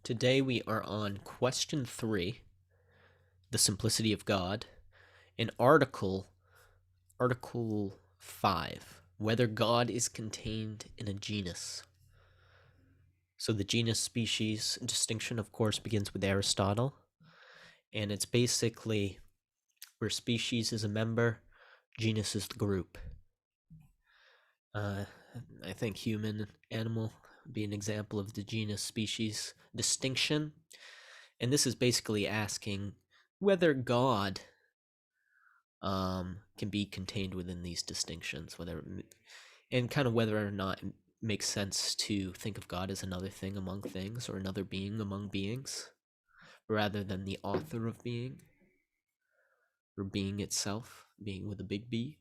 Today we are on question 3, the simplicity of God, and article 5, whether God is contained in a genus. So the genus species distinction, of course, begins with Aristotle, and it's basically where species is a member, genus is the group. I think human, animal be an example of the genus species distinction. And this is basically asking whether God can be contained within these distinctions, and kind of whether or not it makes sense to think of God as another thing among things or another being among beings, rather than the author of being, or being itself, being with a big B.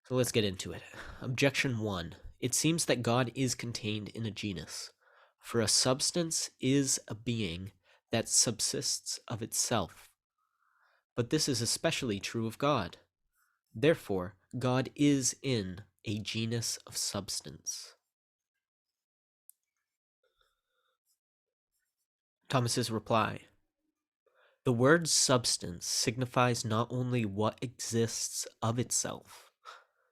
So let's get into it. Objection 1. It seems that God is contained in a genus, for a substance is a being that subsists of itself. But this is especially true of God. Therefore, God is in a genus of substance. Thomas's reply. The word substance signifies not only what exists of itself,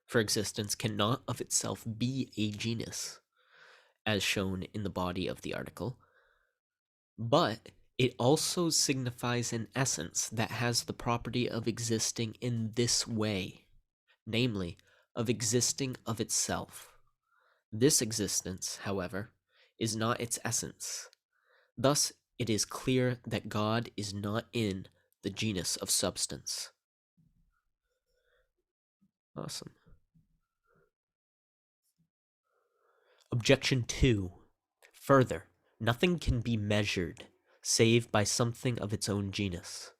for existence cannot of itself be a genus, as shown in the body of the article, but it also signifies an essence that has the property of existing in this way, namely, of existing of itself. This existence, however, is not its essence. Thus, it is clear that God is not in the genus of substance. Awesome. Objection 2. Further, nothing can be measured save by something of its own genus,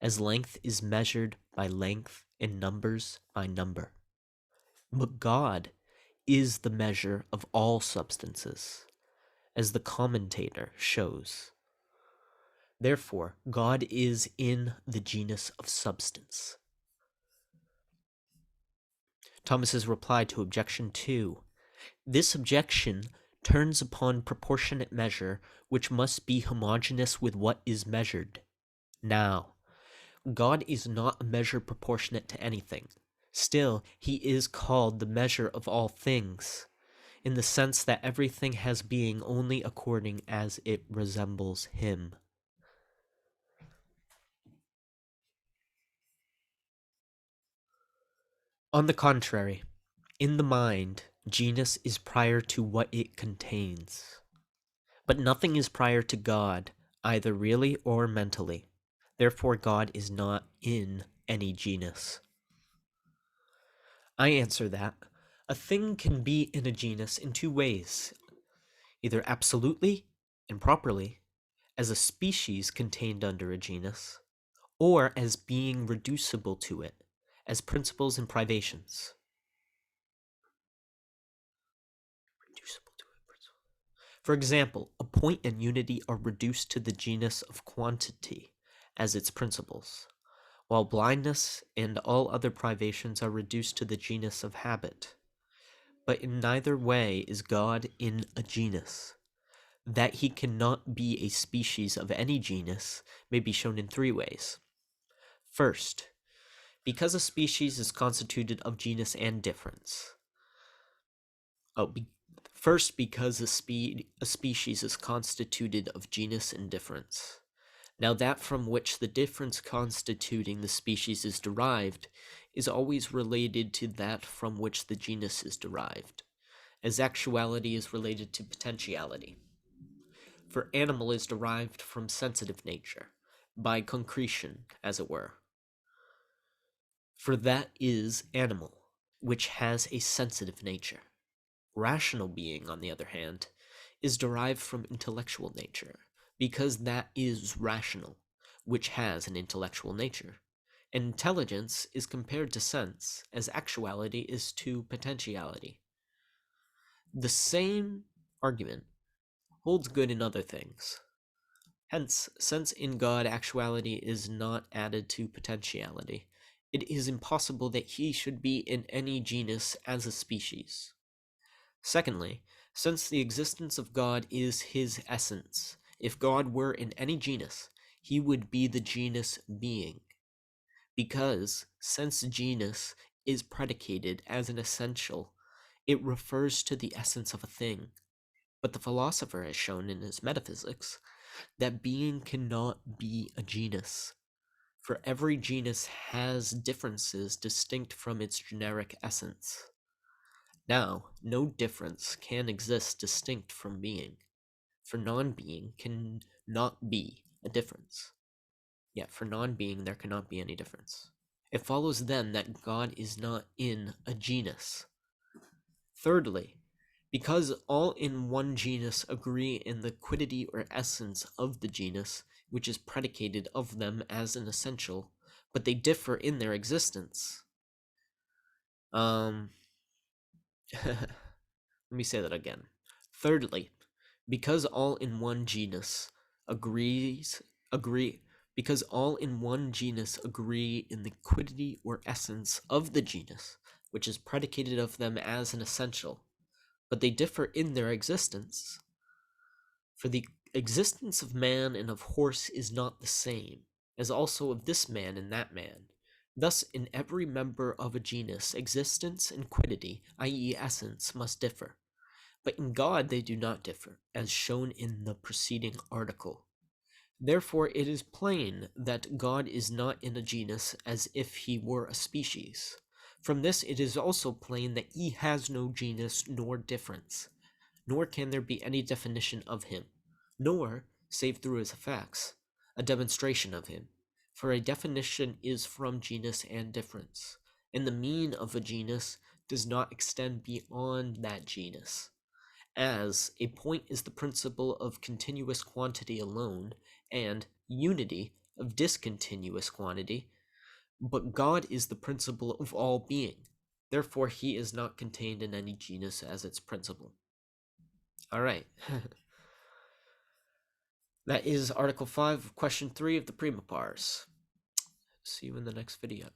as length is measured by length and numbers by number. But God is the measure of all substances, as the commentator shows. Therefore, God is in the genus of substance. Thomas's reply to objection 2. This objection turns upon proportionate measure, which must be homogeneous with what is measured. Now, God is not a measure proportionate to anything. Still, he is called the measure of all things, in the sense that everything has being only according as it resembles him. On the contrary, in the mind, genus is prior to what it contains. But nothing is prior to God, either really or mentally. Therefore, God is not in any genus. I answer that a thing can be in a genus in two ways, either absolutely and properly, as a species contained under a genus, or as being reducible to it, as principles and privations. For example, a point and unity are reduced to the genus of quantity as its principles, while blindness and all other privations are reduced to the genus of habit. But in neither way is God in a genus. That he cannot be a species of any genus may be shown in three ways. First, because a species is constituted of genus and difference. First, because a species is constituted of genus and difference. Now that from which the difference constituting the species is derived is always related to that from which the genus is derived, as actuality is related to potentiality. For animal is derived from sensitive nature, by concretion, as it were. For that is animal, which has a sensitive nature. Rational being, on the other hand, is derived from intellectual nature, because that is rational, which has an intellectual nature. And intelligence is compared to sense, as actuality is to potentiality. The same argument holds good in other things. Hence, since in God actuality is not added to potentiality, it is impossible that he should be in any genus as a species. Secondly, Since the existence of God is his essence, if God were in any genus, he would be the genus being. Because, since genus is predicated as an essential, it refers to the essence of a thing. But the philosopher has shown in his metaphysics that being cannot be a genus, for every genus has differences distinct from its generic essence. Now, no difference can exist distinct from being, for non-being can not be a difference. Yet for non-being there cannot be any difference. It follows then that God is not in a genus. Thirdly, because all in one genus agree in the quiddity or essence of the genus, which is predicated of them as an essential, but they differ in their existence. Let me say that again. Thirdly, because all in one genus because all in one genus agree in the quiddity or essence of the genus, which is predicated of them as an essential, but they differ in their existence. For the existence of man and of horse is not the same, as also of this man and that man. Thus, in every member of a genus, existence and quiddity, i.e., essence, must differ. But in God they do not differ, as shown in the preceding article. Therefore it is plain that God is not in a genus as if he were a species. From this it is also plain that he has no genus nor difference, nor can there be any definition of him, nor, save through his effects, a demonstration of him. For a definition is from genus and difference, and the mean of a genus does not extend beyond that genus. As a point is the principle of continuous quantity alone, and unity of discontinuous quantity, but God is the principle of all being. Therefore, he is not contained in any genus as its principle. All right. That is Article 5, Question 3 of the Prima Pars. See you in the next video.